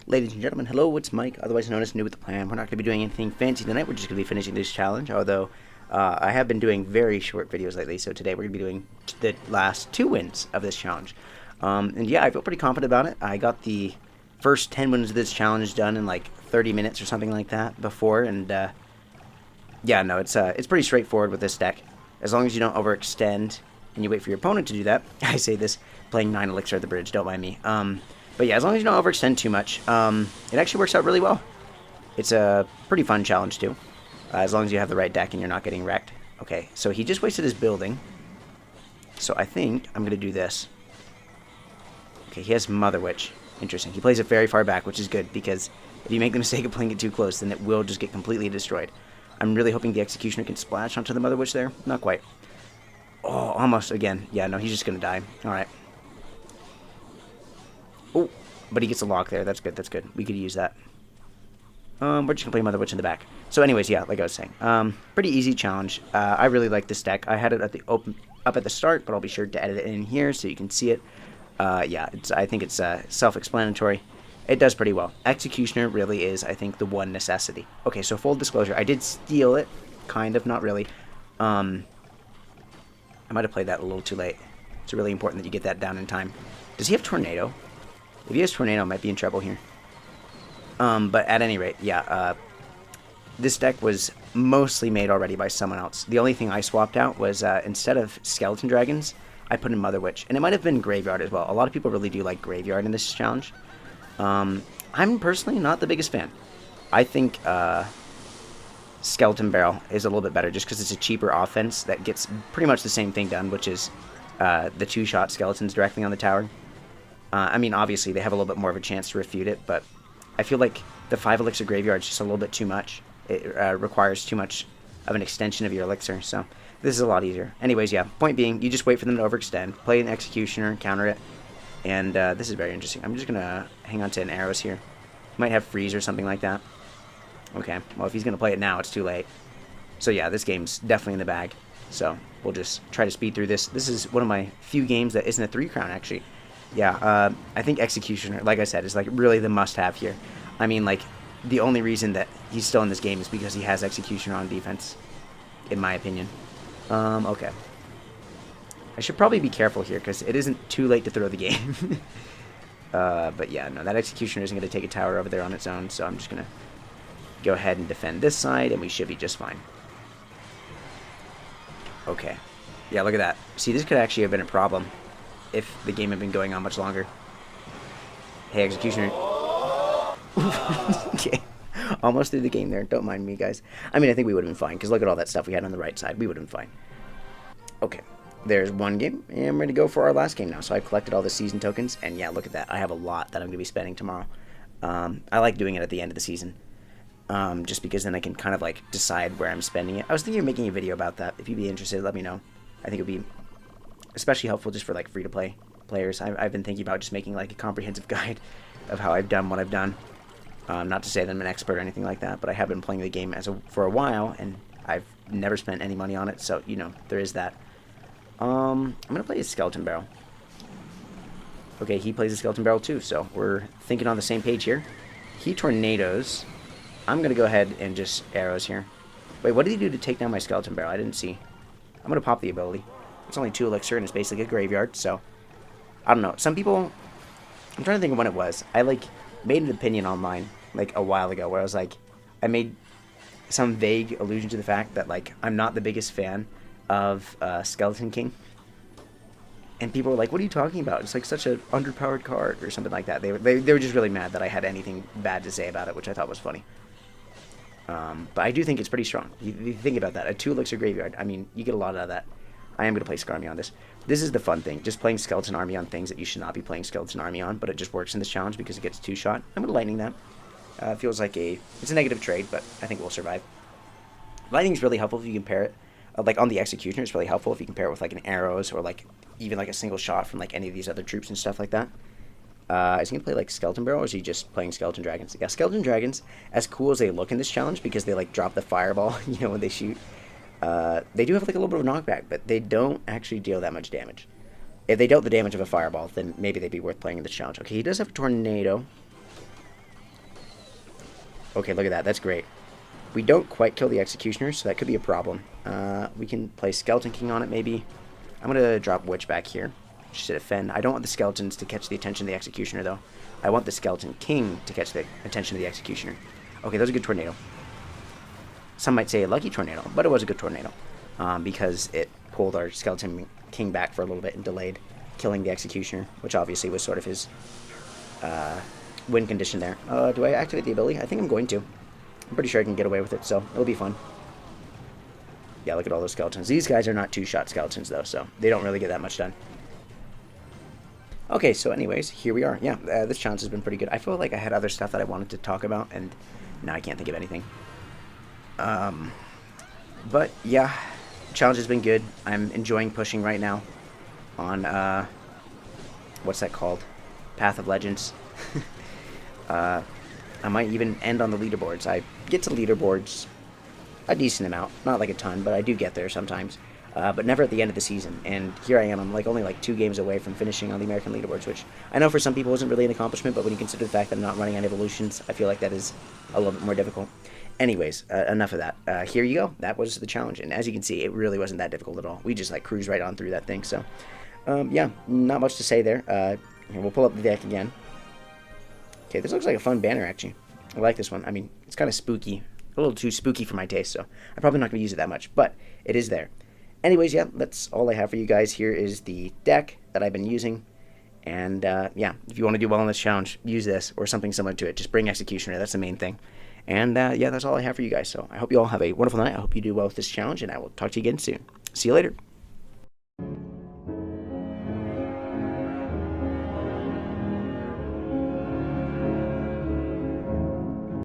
Ladies and gentlemen, hello, it's Mike, otherwise known as New with the Plan. We're not going to be doing anything fancy tonight, we're just going to be finishing this challenge, although I have been doing very short videos lately, so today we're going to be doing the last 2 wins of this challenge. And yeah, I feel pretty confident about it. I got the first 10 wins of this challenge done in like 30 minutes or something like that before, and yeah, no, it's pretty straightforward with this deck. As long as you don't overextend and you wait for your opponent to do that. I say this playing 9 Elixir at the bridge, don't mind me. But yeah, as long as you don't overextend too much, it actually works out really well. It's a pretty fun challenge too, as long as you have the right deck and you're not getting wrecked. Okay, so he just wasted his building. So I think I'm going to do this. Okay, he has Mother Witch. Interesting. He plays it very far back, which is good, because if you make the mistake of playing it too close, then it will just get completely destroyed. I'm really hoping the Executioner can splash onto the Mother Witch there. Not quite. Oh, almost again. Yeah, no, he's just going to die. Alright. Oh, but he gets a lock there. That's good, that's good. We could use that. We're just going to play Mother Witch in the back. So anyways, yeah, like I was saying. Pretty easy challenge. I really like this deck. I had it at the up at the start, but I'll be sure to edit it in here so you can see it. Yeah, I think it's self-explanatory. It does pretty well. Executioner really is, I think, the one necessity. Okay, so full disclosure, I did steal it. Kind of, not really. I might have played that a little too late. It's really important that you get that down in time. Does he have Tornado? If he has Tornado, I might be in trouble here. But at any rate, yeah, this deck was mostly made already by someone else. The only thing I swapped out was, instead of Skeleton Dragons, I put in Mother Witch. And it might have been Graveyard as well. A lot of people really do like Graveyard in this challenge. I'm personally not the biggest fan. I think Skeleton Barrel is a little bit better just because it's a cheaper offense that gets pretty much the same thing done, which is the 2-shot skeletons directly on the tower. I mean, obviously, they have a little bit more of a chance to refute it, but I feel like the 5 Elixir Graveyard is just a little bit too much. It requires too much of an extension of your Elixir, so this is a lot easier. Anyways, yeah, point being, you just wait for them to overextend, play an Executioner, counter it, and this is very interesting. I'm just going to hang on to an Arrows here. He might have Freeze or something like that. Okay, well, if he's going to play it now, it's too late. So yeah, this game's definitely in the bag, so we'll just try to speed through this. This is one of my few games that isn't a 3-crown, actually. Yeah, I think Executioner, like I said, is like really the must-have here. I mean, like, the only reason that he's still in this game is because he has Executioner on defense, in my opinion. Okay. I should probably be careful here, because it isn't too late to throw the game. But yeah, no, that Executioner isn't going to take a tower over there on its own, so I'm just going to go ahead and defend this side, and we should be just fine. Okay. Yeah, look at that. See, this could actually have been a problem if the game had been going on much longer. Hey, Executioner. Okay. Almost through the game there. Don't mind me, guys. I mean, I think we would have been fine, because look at all that stuff we had on the right side. We would have been fine. Okay. There's one game, and I'm ready to go for our last game now. So I've collected all the season tokens, and yeah, look at that. I have a lot that I'm going to be spending tomorrow. I like doing it at the end of the season, just because then I can kind of like decide where I'm spending it. I was thinking of making a video about that. If you'd be interested, let me know. I think it would be especially helpful just for like free-to-play players. I've been thinking about just making like a comprehensive guide of how I've done what I've done. Not to say that I'm an expert or anything like that, but I have been playing the game for a while, and I've never spent any money on it, so, you know, there is that. I'm going to play a Skeleton Barrel. Okay, he plays a Skeleton Barrel too, so we're thinking on the same page here. He Tornadoes. I'm going to go ahead and just Arrows here. Wait, what did he do to take down my Skeleton Barrel? I didn't see. I'm going to pop the ability. It's only 2 Elixir, and it's basically a graveyard, so I don't know. Some people, I'm trying to think of when it was. I, like, made an opinion online, like, a while ago, where I was like, I made some vague allusion to the fact that, like, I'm not the biggest fan of Skeleton King. And people were like, what are you talking about? It's, like, such an underpowered card, or something like that. They were just really mad that I had anything bad to say about it, which I thought was funny. But I do think it's pretty strong. You think about that. A 2 Elixir graveyard, I mean, you get a lot out of that. I am going to play Skarmy on this. This is the fun thing, just playing Skeleton Army on things that you should not be playing Skeleton Army on, but it just works in this challenge because it gets 2-shot. I'm going to Lightning that. Feels like it's a negative trade, but I think we'll survive. Lightning is really helpful if you compare it. Like, on the Executioner, it's really helpful if you compare it with, like, an Arrows or, like, even, like, a single shot from, like, any of these other troops and stuff like that. Is he going to play, like, Skeleton Barrel, or is he just playing Skeleton Dragons? Yeah, Skeleton Dragons, as cool as they look in this challenge, because they, like, drop the fireball, you know, when they shoot, they do have, like, a little bit of a knockback, but they don't actually deal that much damage. If they dealt the damage of a fireball, then maybe they'd be worth playing in this challenge. Okay, he does have a Tornado. Okay, look at that. That's great. We don't quite kill the Executioner, so that could be a problem. We can play Skeleton King on it, maybe. I'm going to drop Witch back here, just to defend. I don't want the Skeletons to catch the attention of the Executioner, though. I want the Skeleton King to catch the attention of the Executioner. Okay, that was a good tornado. Some might say a lucky tornado, but it was a good tornado. Because it pulled our Skeleton King back for a little bit and delayed killing the Executioner, which obviously was sort of his win condition there. Do I activate the ability? I think I'm going to. I'm pretty sure I can get away with it, so it'll be fun. Yeah, look at all those skeletons. These guys are not two-shot skeletons, though, so they don't really get that much done. Okay, so anyways, here we are. Yeah, this challenge has been pretty good. I feel like I had other stuff that I wanted to talk about, and now I can't think of anything. But, yeah, challenge has been good. I'm enjoying pushing right now on, what's that called? Path of Legends. I might even end on the leaderboards. I get to leaderboards a decent amount, not like a ton, but I do get there sometimes. But never at the end of the season. And here I am. I'm only 2 games away from finishing on the American leaderboards, which I know for some people isn't really an accomplishment, but when you consider the fact that I'm not running on evolutions, I feel like that is a little bit more difficult. Anyways, enough of that. Here you go. That was the challenge, and as you can see, it really wasn't that difficult at all. We just cruised right on through that thing. So, yeah, not much to say there. Here, we'll pull up the deck again. Okay, this looks like a fun banner, actually. I like this one. I mean, it's kind of spooky. A little too spooky for my taste, so I'm probably not going to use it that much, but it is there. Anyways, yeah, that's all I have for you guys. Here is the deck that I've been using. And, yeah, if you want to do well in this challenge, use this or something similar to it. Just bring Executioner. That's the main thing. And, yeah, that's all I have for you guys. So I hope you all have a wonderful night. I hope you do well with this challenge, and I will talk to you again soon. See you later.